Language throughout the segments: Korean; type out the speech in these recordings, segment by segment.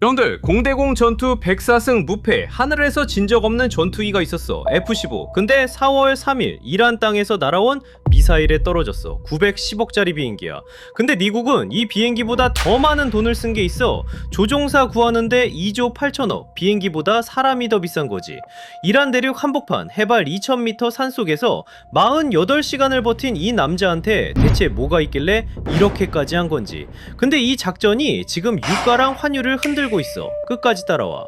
형들, 공대공 전투 104승 무패, 하늘에서 진 적 없는 전투기가 있었어. F-15. 근데 4월 3일 이란 땅에서 날아온 미사일에 떨어졌어. 910억짜리 비행기야. 근데 미국은 이 비행기보다 더 많은 돈을 쓴 게 있어. 조종사 구하는데 2조 8천억, 비행기보다 사람이 더 비싼 거지. 이란 대륙 한복판 해발 2000m 산속에서 48시간을 버틴 이 남자한테 대체 뭐가 있길래 이렇게까지 한 건지. 근데 이 작전이 지금 유가랑 환율을 흔들고 있어. 끝까지 따라와.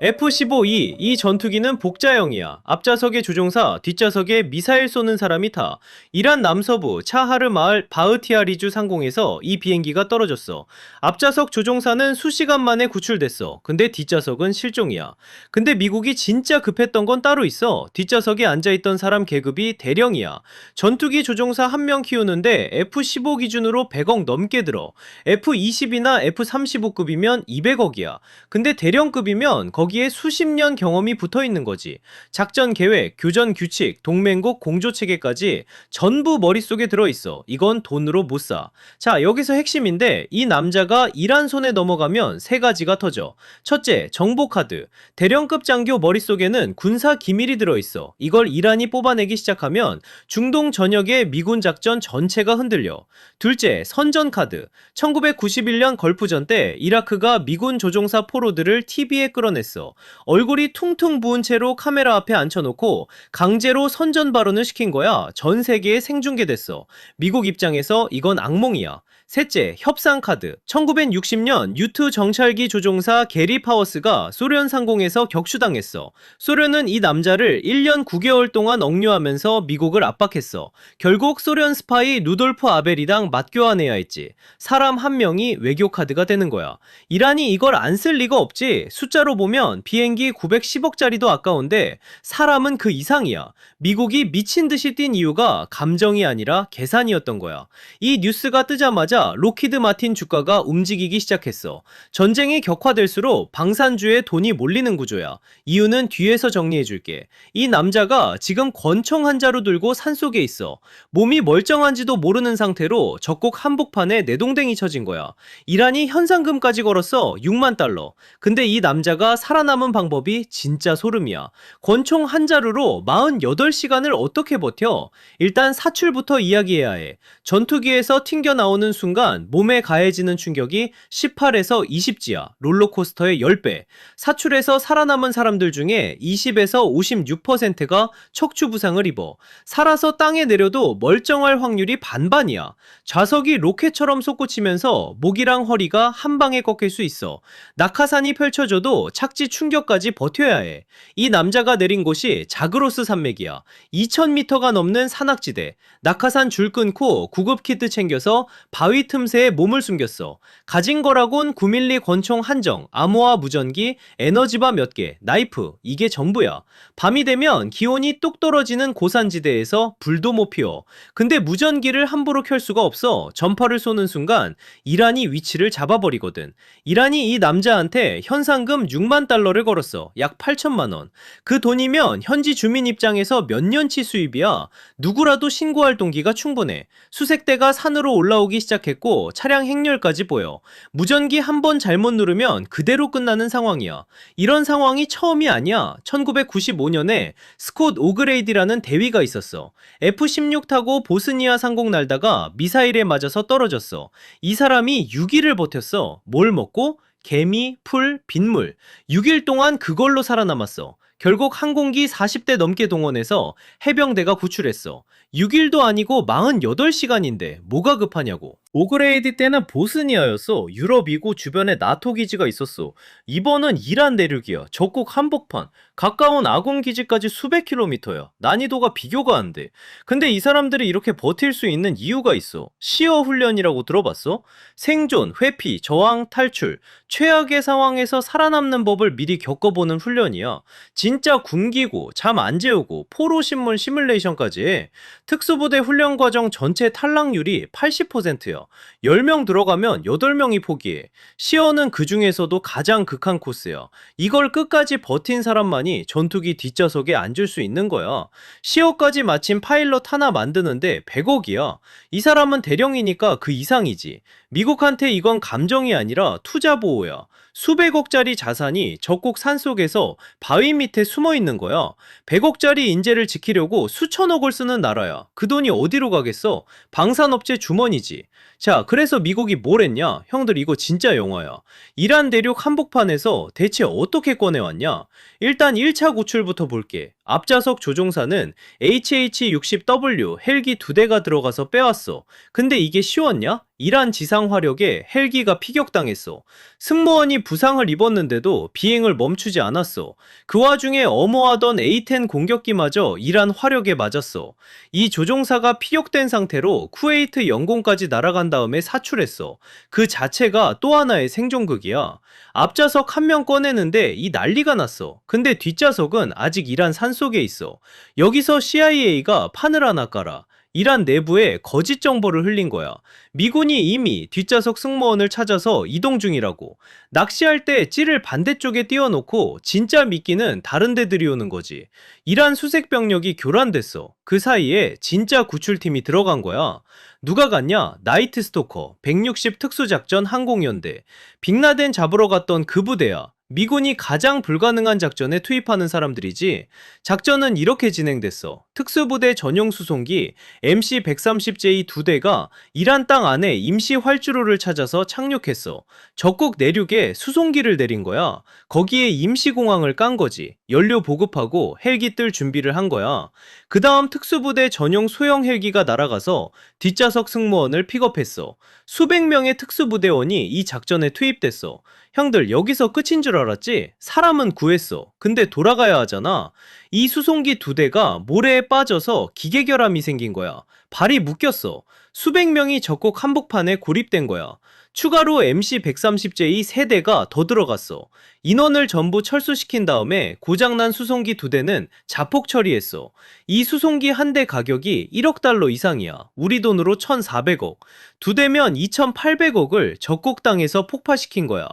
F-15E, 이 전투기는 복자형이야. 앞좌석에 조종사, 뒷좌석에 미사일 쏘는 사람이 타. 이란 남서부 차하르 마을 바흐티아리주 상공에서 이 비행기가 떨어졌어. 앞좌석 조종사는 수시간 만에 구출됐어. 근데 뒷좌석은 실종이야. 근데 미국이 진짜 급했던 건 따로 있어. 뒷좌석에 앉아있던 사람 계급이 대령이야. 전투기 조종사 한 명 키우는데 F-15 기준으로 100억 넘게 들어. F-20이나 F-35급이면 200억이야. 근데 대령급이면 거기에 수십 년 경험이 붙어있는 거지. 작전 계획, 교전 규칙, 동맹국 공조 체계까지 전부 머릿속에 들어있어. 이건 돈으로 못 사. 자, 여기서 핵심인데 이 남자가 이란 손에 넘어가면 세 가지가 터져. 첫째, 정보카드. 대령급 장교 머릿속에는 군사 기밀이 들어있어. 이걸 이란이 뽑아내기 시작하면 중동 전역의 미군 작전 전체가 흔들려. 둘째, 선전카드. 1991년 걸프전 때 이라크가 미군 조종사 포로들을 TV에 끌어냈어. 얼굴이 퉁퉁 부은 채로 카메라 앞에 앉혀놓고 강제로 선전 발언을 시킨 거야. 전 세계에 생중계됐어. 미국 입장에서 이건 악몽이야. 셋째, 협상카드. 1960년 U-2 정찰기 조종사 게리 파워스가 소련 상공에서 격추당했어. 소련은 이 남자를 1년 9개월 동안 억류하면서 미국을 압박했어. 결국 소련 스파이 루돌프 아벨이랑 맞교환해야 했지. 사람 한 명이 외교카드가 되는 거야. 이란이 이걸 안 쓸 리가 없지. 숫자로 보면 비행기 910억짜리도 아까운데 사람은 그 이상이야. 미국이 미친 듯이 뛴 이유가 감정이 아니라 계산이었던 거야. 이 뉴스가 뜨자마자 로키드 마틴 주가가 움직이기 시작했어. 전쟁이 격화될수록 방산주에 돈이 몰리는 구조야. 이유는 뒤에서 정리해줄게. 이 남자가 지금 권총 한 자루 들고 산속에 있어. 몸이 멀쩡한지도 모르는 상태로 적국 한복판에 내동댕이 쳐진 거야. 이란이 현상금까지 걸었어. 6만 달러. 근데 이 남자가 살아남은 방법이 진짜 소름이야. 권총 한 자루로 48시간을 어떻게 버텨? 일단 사출부터 이야기해야 해. 전투기에서 튕겨나오는 순간 몸에 가해지는 충격이 18에서 20G야. 롤러코스터의 10배. 사출에서 살아남은 사람들 중에 20에서 56%가 척추 부상을 입어. 살아서 땅에 내려도 멀쩡할 확률이 반반이야. 좌석이 로켓처럼 솟구치면서 목이랑 허리가 한 방에 꺾일 수 있어. 낙하산이 펼쳐져도 착지 충격까지 버텨야 해. 이 남자가 내린 곳이 자그로스 산맥이야. 2000m가 넘는 산악지대. 낙하산 줄 끊고 구급키트 챙겨서 바위 틈새에 몸을 숨겼어. 가진 거라곤 9mm 권총 한정, 암호화 무전기, 에너지바 몇 개, 나이프, 이게 전부야. 밤이 되면 기온이 뚝 떨어지는 고산지대에서 불도 못 피워. 근데 무전기를 함부로 켤 수가 없어. 전파를 쏘는 순간 이란이 위치를 잡아버리거든. 이란이 이 남자한테 현상금 6만 달러를 걸었어. 약 8천만 원. 그 돈이면 현지 주민 입장에서 몇 년치 수입이야. 누구라도 신고할 동기가 충분해. 수색대가 산으로 올라오기 시작했고 차량 행렬까지 보여. 무전기 한 번 잘못 누르면 그대로 끝나는 상황이야. 이런 상황이 처음이 아니야. 1995년에 스콧 오그레이디라는 대위가 있었어. F-16 타고 보스니아 상공 날다가 미사일에 맞아서 떨어졌어. 이 사람이 6일을 버텼어. 뭘 먹고? 개미, 풀, 빗물. 6일 동안 그걸로 살아남았어. 결국 항공기 40대 넘게 동원해서 해병대가 구출했어. 6일도 아니고 48시간인데 뭐가 급하냐고. 오그레이디 때는 보스니아였어. 유럽이고 주변에 나토 기지가 있었어. 이번은 이란 내륙이야. 적국 한복판. 가까운 아군 기지까지 수백 킬로미터야. 난이도가 비교가 안 돼. 근데 이 사람들이 이렇게 버틸 수 있는 이유가 있어. 시어 훈련이라고 들어봤어? 생존, 회피, 저항, 탈출. 최악의 상황에서 살아남는 법을 미리 겪어보는 훈련이야. 진짜 굶기고 잠 안 재우고 포로 신문 시뮬레이션까지 해. 특수부대 훈련 과정 전체 탈락률이 80%야. 10명 들어가면 8명이 포기해. 시어는 그 중에서도 가장 극한 코스야. 이걸 끝까지 버틴 사람만이 전투기 뒷좌석에 앉을 수 있는 거야. 시어까지 마친 파일럿 하나 만드는데 100억이야. 이 사람은 대령이니까 그 이상이지. 미국한테 이건 감정이 아니라 투자 보호야. 수백억짜리 자산이 적국 산속에서 바위 밑에 숨어 있는 거야. 100억짜리 인재를 지키려고 수천억을 쓰는 나라야. 그 돈이 어디로 가겠어? 방산업체 주머니지. 자, 그래서 미국이 뭘 했냐? 형들 이거 진짜 영화야. 이란 대륙 한복판에서 대체 어떻게 꺼내왔냐? 일단 1차 구출부터 볼게. 앞좌석 조종사는 HH-60W 헬기 2대가 들어가서 빼왔어. 근데 이게 쉬웠냐? 이란 지상 화력에 헬기가 피격당했어. 승무원이 부상을 입었는데도 비행을 멈추지 않았어. 그 와중에 엄호하던 A-10 공격기마저 이란 화력에 맞았어. 이 조종사가 피격된 상태로 쿠웨이트 영공까지 날아간 다음에 사출했어. 그 자체가 또 하나의 생존극이야. 앞좌석 한 명 꺼내는데 이 난리가 났어. 근데 뒷좌석은 아직 이란 산속에 있어. 여기서 CIA가 판을 하나 깔아. 이란 내부에 거짓 정보를 흘린 거야. 미군이 이미 뒷좌석 승무원을 찾아서 이동 중이라고. 낚시할 때 찌를 반대쪽에 띄워놓고 진짜 미끼는 다른 데 들이오는 거지. 이란 수색 병력이 교란됐어. 그 사이에 진짜 구출팀이 들어간 거야. 누가 갔냐? 나이트 스토커 160 특수작전 항공연대. 빅라덴 잡으러 갔던 그 부대야. 미군이 가장 불가능한 작전에 투입하는 사람들이지. 작전은 이렇게 진행됐어. 특수부대 전용 수송기 MC-130J 2대가 이란 땅 안에 임시 활주로를 찾아서 착륙했어. 적국 내륙에 수송기를 내린 거야. 거기에 임시공항을 깐 거지. 연료 보급하고 헬기 뜰 준비를 한 거야. 그 다음 특수부대 전용 소형 헬기가 날아가서 뒷좌석 승무원을 픽업했어. 수백 명의 특수부대원이 이 작전에 투입됐어. 형들 여기서 끝인 줄 알았지? 사람은 구했어. 근데 돌아가야 하잖아. 이 수송기 2대가 모래에 빠져서 기계결함이 생긴 거야. 발이 묶였어. 수백 명이 적국 한복판에 고립된 거야. 추가로 MC-130J 3대가 더 들어갔어. 인원을 전부 철수시킨 다음에 고장난 수송기 2대는 자폭 처리했어. 이 수송기 한 대 가격이 1억 달러 이상이야. 우리 돈으로 1,400억. 2대면 2,800억을 적국 땅에서 폭파시킨 거야.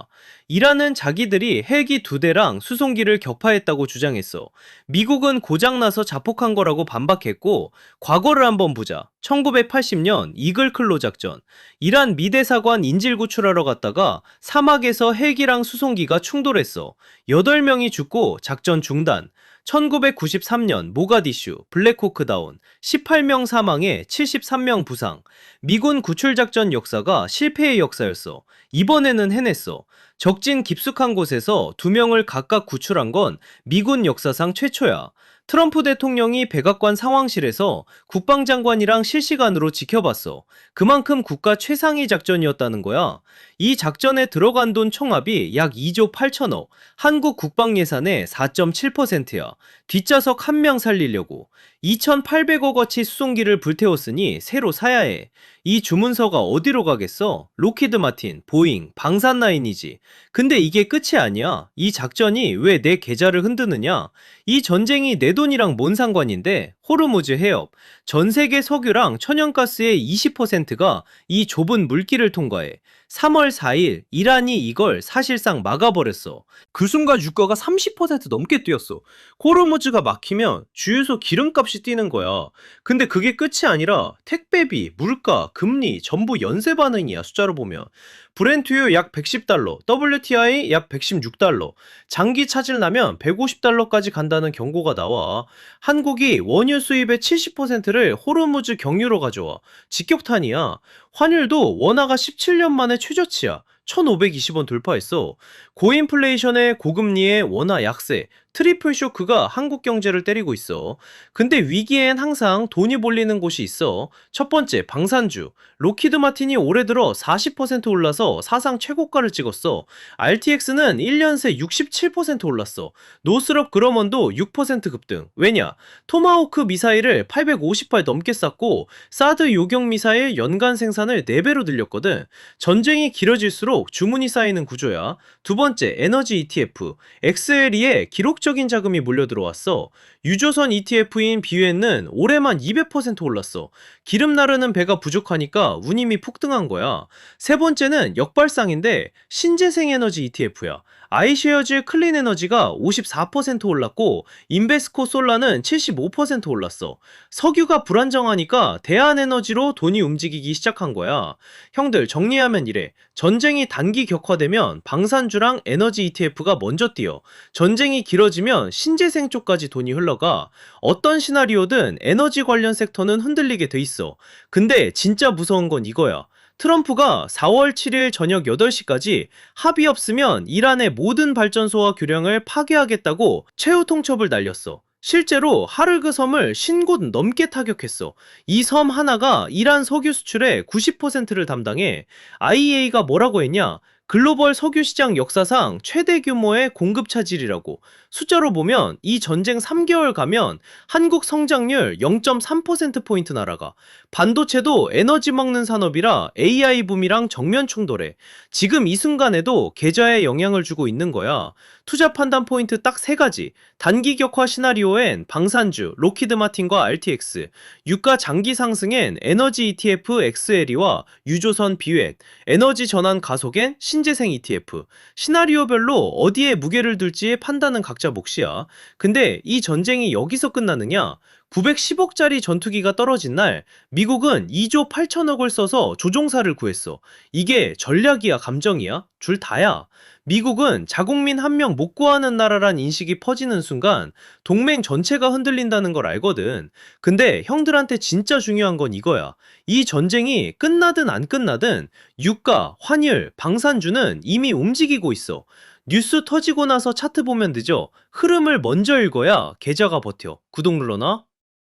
이란은 자기들이 헬기 2대랑 수송기를 격파했다고 주장했어. 미국은 고장나서 자폭한 거라고 반박했고, 과거를 한번 보자. 1980년 이글클로 작전. 이란 미대사관 인질 구출하러 갔다가 사막에서 헬기랑 수송기가 충돌했어. 8명이 죽고 작전 중단. 1993년 모가디슈 블랙호크 다운. 18명 사망에 73명 부상. 미군 구출작전 역사가 실패의 역사였어. 이번에는 해냈어. 적진 깊숙한 곳에서 2명을 각각 구출한 건 미군 역사상 최초야. 트럼프 대통령이 백악관 상황실에서 국방장관이랑 실시간으로 지켜봤어. 그만큼 국가 최상위 작전이었다는 거야. 이 작전에 들어간 돈 총합이 약 2조 8천억, 한국 국방 예산의 4.7%야. 뒷좌석 한 명 살리려고. 2,800억어치 수송기를 불태웠으니 새로 사야 해. 이 주문서가 어디로 가겠어? 로키드 마틴, 보잉, 방산라인이지. 근데 이게 끝이 아니야. 이 작전이 왜 내 계좌를 흔드느냐? 이 전쟁이 내 돈이랑 뭔 상관인데? 호르무즈 해협. 전 세계 석유랑 천연가스의 20%가 이 좁은 물길을 통과해. 3월 4일 이란이 이걸 사실상 막아버렸어. 그 순간 유가가 30% 넘게 뛰었어. 호르무즈가 막히면 주유소 기름값이 뛰는 거야. 근데 그게 끝이 아니라 택배비, 물가, 금리 전부 연쇄 반응이야. 숫자로 보면. 브렌트유 약 110달러, WTI 약 116달러, 장기 차질 나면 150달러까지 간다는 경고가 나와. 한국이 원유 수입의 70%를 호르무즈 경유로 가져와. 직격탄이야. 환율도 원화가 17년 만에 최저치야. 1,520원 돌파했어. 고인플레이션에 고금리에 원화 약세, 트리플 쇼크가 한국 경제를 때리고 있어. 근데 위기엔 항상 돈이 몰리는 곳이 있어. 첫 번째, 방산주. 로키드 마틴이 올해 들어 40% 올라서 사상 최고가를 찍었어. RTX는 1년 새 67% 올랐어. 노스럽 그러먼도 6% 급등. 왜냐? 토마호크 미사일을 850발 넘게 쐈고 사드 요격 미사일 연간 생산을 4배로 늘렸거든. 전쟁이 길어질수록 주문이 쌓이는 구조야. 두 번째, 에너지 ETF. XLE에 기록적인 자금이 몰려 들어왔어. 유조선 ETF인 비유엔는 올해만 200% 올랐어. 기름 나르는 배가 부족하니까 운임이 폭등한 거야. 세 번째는 역발상인데 신재생 에너지 ETF야. 아이쉐어즈 클린 에너지가 54% 올랐고 인베스코 솔라는 75% 올랐어. 석유가 불안정하니까 대한에너지로 돈이 움직이기 시작한 거야. 형들 정리하면 이래. 전쟁이 단기 격화되면 방산주랑 에너지 ETF가 먼저 뛰어. 전쟁이 길어지면 신재생 쪽까지 돈이 흘러가. 어떤 시나리오든 에너지 관련 섹터는 흔들리게 돼 있어. 근데 진짜 무서운 건 이거야. 트럼프가 4월 7일 저녁 8시까지 합의 없으면 이란의 모든 발전소와 교량을 파괴하겠다고 최후 통첩을 날렸어. 실제로 하르그 섬을 신곳 넘게 타격했어. 이 섬 하나가 이란 석유 수출의 90%를 담당해. IEA가 뭐라고 했냐? 글로벌 석유 시장 역사상 최대 규모의 공급 차질이라고. 숫자로 보면 이 전쟁 3개월 가면 한국 성장률 0.3%포인트 날아가. 반도체도 에너지 먹는 산업이라 AI 붐이랑 정면 충돌해. 지금 이 순간에도 계좌에 영향을 주고 있는 거야. 투자 판단 포인트 딱 3가지. 단기 격화 시나리오엔 방산주, 로키드 마틴과 RTX, 유가 장기 상승엔 에너지 ETF XLE와 유조선 비웨트, 에너지 전환 가속엔 신재생 ETF. 시나리오별로 어디에 무게를 둘지의 판단은 각자 몫이야. 근데 이 전쟁이 여기서 끝나느냐? 910억짜리 전투기가 떨어진 날 미국은 2조 8천억을 써서 조종사를 구했어. 이게 전략이야, 감정이야? 둘 다야. 미국은 자국민 한 명 못 구하는 나라란 인식이 퍼지는 순간 동맹 전체가 흔들린다는 걸 알거든. 근데 형들한테 진짜 중요한 건 이거야. 이 전쟁이 끝나든 안 끝나든 유가, 환율, 방산주는 이미 움직이고 있어. 뉴스 터지고 나서 차트 보면 늦어. 흐름을 먼저 읽어야 계좌가 버텨. 구독 눌러놔.